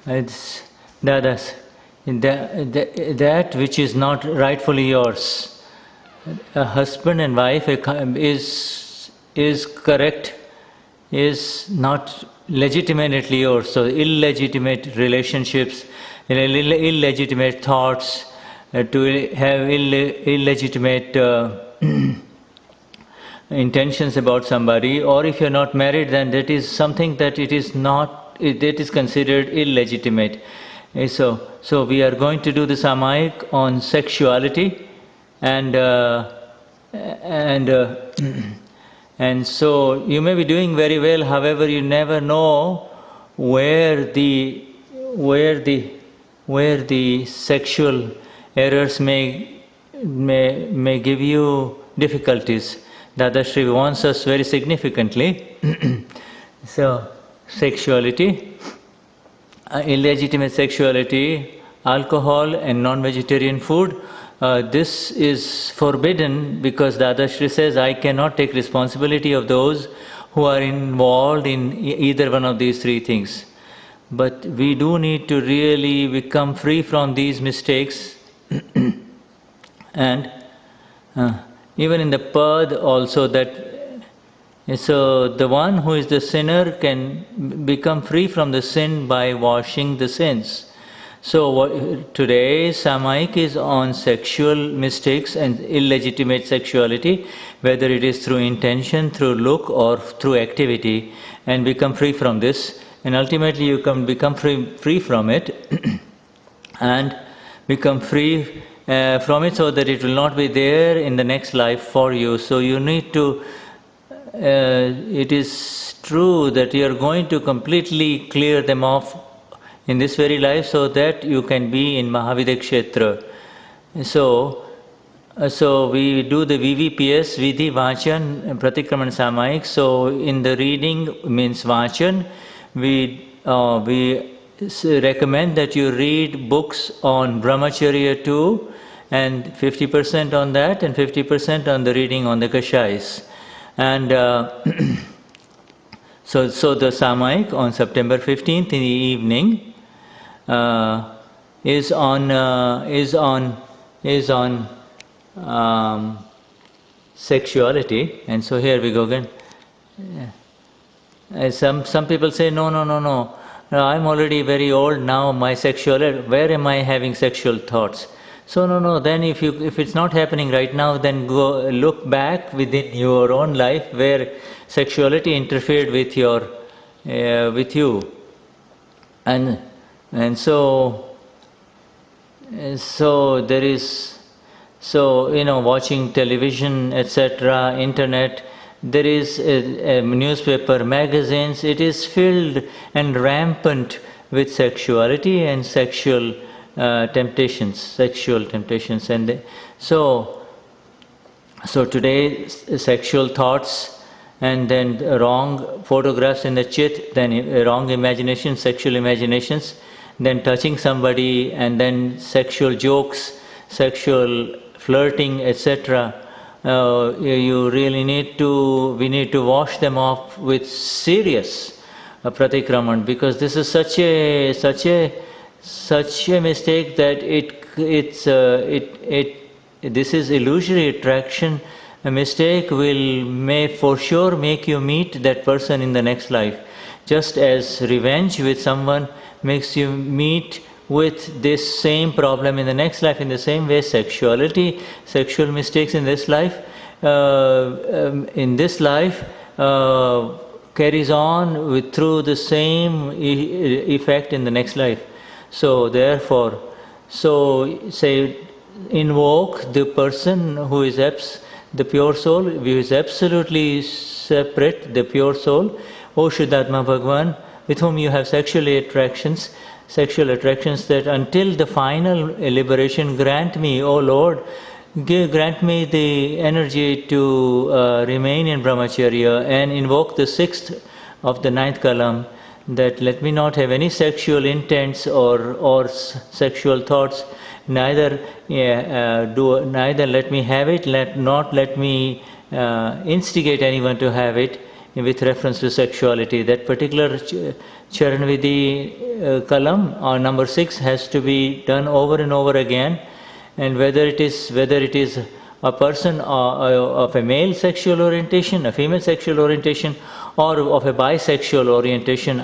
It's that which is not rightfully yours. A husband and wife is correct, is not legitimately yours. So illegitimate relationships, illegitimate thoughts, to have illegitimate intentions about somebody, or if you're not married, then that is something that it is not, that is considered illegitimate. So we are going to do the Samayik on sexuality, and and so you may be doing very well. However, you never know where the sexual errors may give you difficulties. Dadashri warns us very significantly. So, sexuality, illegitimate sexuality, alcohol and non-vegetarian food, this is forbidden because Dadashri says, I cannot take responsibility of those who are involved in either one of these three things. But we do need to really become free from these mistakes. And even in the pad also, that so the one who is the sinner can become free from the sin by washing the sins. So today Samayik is on sexual mistakes and illegitimate sexuality, whether it is through intention, through look, or through activity, and become free from this. And ultimately you can become free from it and become free from it, so that it will not be there in the next life for you. So you need to, it is true that you are going to completely clear them off in this very life, so that you can be in Mahavidya Kshetra. So we do the VVPS, Vidhi, Vachan, Pratikraman, Samayik. So in the reading means Vachan, we recommend that you read books on Brahmacharya too, and 50% on that, and 50% on the reading on the Kashais. And so the Samayik on September 15th in the evening is on sexuality. And so here we go again. Some people say, no, I'm already very old now, my sexuality, where am I having sexual thoughts? So no, then if it's not happening right now, then go look back within your own life where sexuality interfered with your with you. And so there is, so watching television, etc., internet, there is a newspaper, magazines, it is filled and rampant with sexuality and sexual temptations. And so today sexual thoughts, and then wrong photographs in the chit, then wrong imagination, sexual imaginations, then touching somebody, and then sexual jokes, sexual flirting, etc. We need to wash them off with serious pratikraman, because this is such a mistake that this is illusory attraction. A mistake may for sure make you meet that person in the next life, just as revenge with someone makes you meet with this same problem in the next life. In the same way, sexual mistakes in this life carries on through the same effect in the next life. So therefore, say, invoke the person who is the pure soul, who is absolutely separate, the pure soul, O Vishuddhatma Bhagavan, with whom you have sexual attractions, that until the final liberation, grant me, O Lord, grant me the energy to remain in Brahmacharya, and invoke the 6th of the 9th Kalam, that let me not have any sexual intents or sexual thoughts, neither let me have it, let me instigate anyone to have it, with reference to sexuality. That particular Charan Vidhi Kalam or number 6 has to be done over and over again, and whether it is a person of a male sexual orientation, a female sexual orientation, or of a bisexual orientation,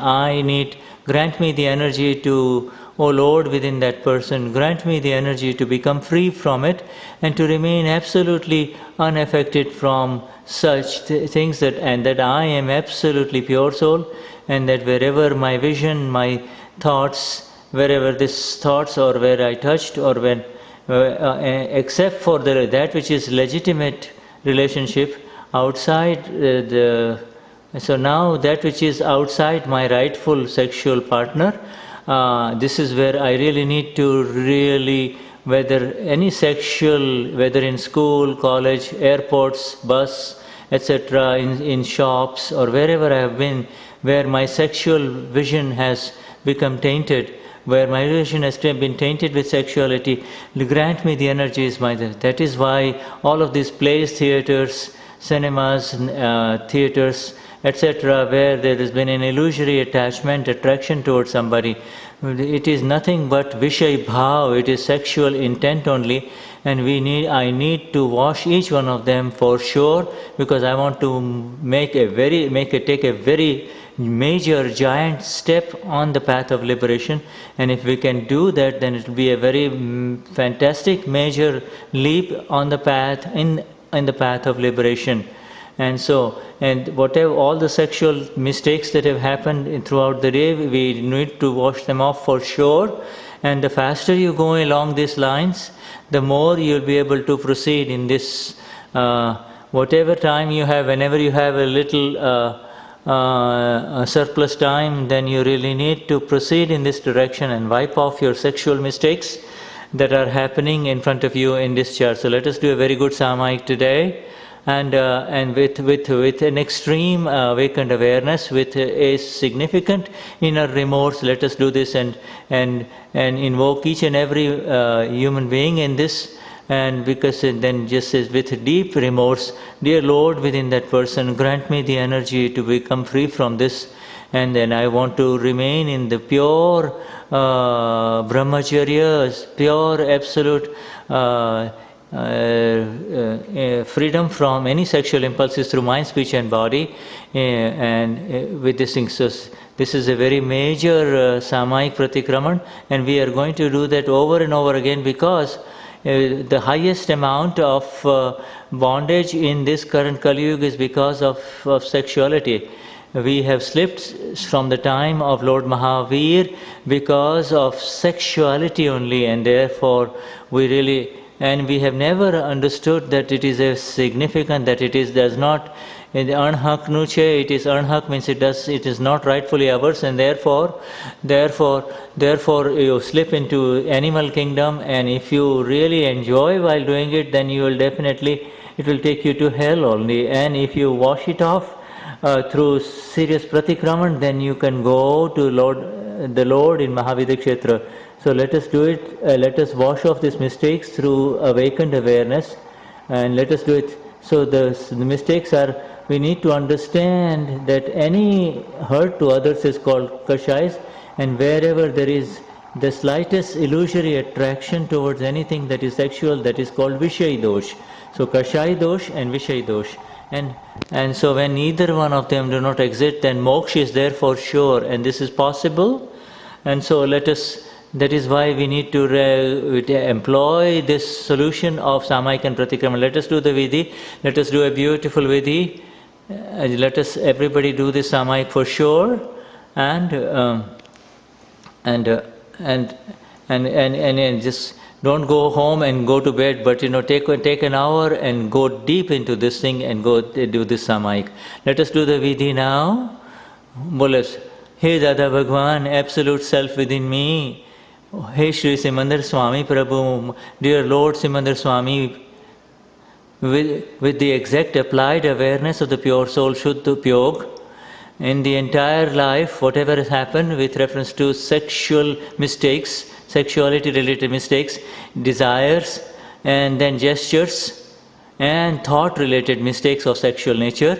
grant me the energy to, O Lord, within that person, grant me the energy to become free from it and to remain absolutely unaffected from such things, that I am absolutely pure soul, and that wherever my vision, my thoughts, wherever these thoughts or where I touched or when except for that which is legitimate relationship outside so now that which is outside my rightful sexual partner, this is where I really need to whether any sexual, whether in school, college, airports, bus, etc., in shops or wherever I have been, where my sexual vision has become tainted, where my vision has been tainted with sexuality, grant me the energies. That is why all of these plays, theatres, cinemas, theatres, etc., where there has been an illusory attachment, attraction towards somebody, it is nothing but Vishay Bhav, it is sexual intent only, and I need to wash each one of them for sure, because I want to take a very major giant step on the path of liberation. And if we can do that, then it will be a very fantastic major leap on the path in the path of liberation. And whatever all the sexual mistakes that have happened throughout the day, we need to wash them off for sure. And the faster you go along these lines, the more you'll be able to proceed in this. Whatever time you have, whenever you have a little surplus time, then you really need to proceed in this direction and wipe off your sexual mistakes that are happening in front of you in this chart. So let us do a very good Samayik today, and with an extreme awakened awareness, with a significant inner remorse. Let us do this and invoke each and every human being in this. And because then just says with deep remorse, dear Lord, within that person, grant me the energy to become free from this, and then I want to remain in the pure brahmacharya, pure absolute freedom from any sexual impulses through mind, speech and body, and with this thing. So this is a very major Samayik Pratikraman, and we are going to do that over and over again, because the highest amount of bondage in this current Kali Yuga is because of sexuality. We have slipped from the time of Lord Mahavir because of sexuality only, and therefore we have never understood that it is a significant, that it does not, in the Anhak Nuche, it is Anhak means it is not rightfully ours, and therefore you slip into animal kingdom, and if you really enjoy while doing it, then you will definitely, it will take you to hell only. And if you wash it off through serious pratikraman, then you can go to the Lord in Mahavidya Kshetra. So let us do it, let us wash off these mistakes through awakened awareness, and let us do it. So the mistakes are, we need to understand that any hurt to others is called kashais, and wherever there is the slightest illusory attraction towards anything that is sexual, that is called Vishay dosh. So kashai dosh and Vishay dosh. And so when neither one of them do not exist, then moksha is there for sure, and this is possible. And so that is why we need to employ this solution of Samayik and Pratikraman. Let us do the Vidhi, let us do a beautiful Vidhi, let us everybody do this Samayik for sure, and just don't go home and go to bed, but take an hour and go deep into this thing and go do this Samayik. Let us do the Vidhi now. Bolas, Hey Dada Bhagwan, absolute self within me. Hey Shri Simandhar Swami Prabhu, dear Lord Simandhar Swami, with the exact applied awareness of the pure soul Shuddha Pyog, in the entire life, whatever has happened with reference to sexual mistakes, sexuality related mistakes, desires, and then gestures, and thought related mistakes of sexual nature,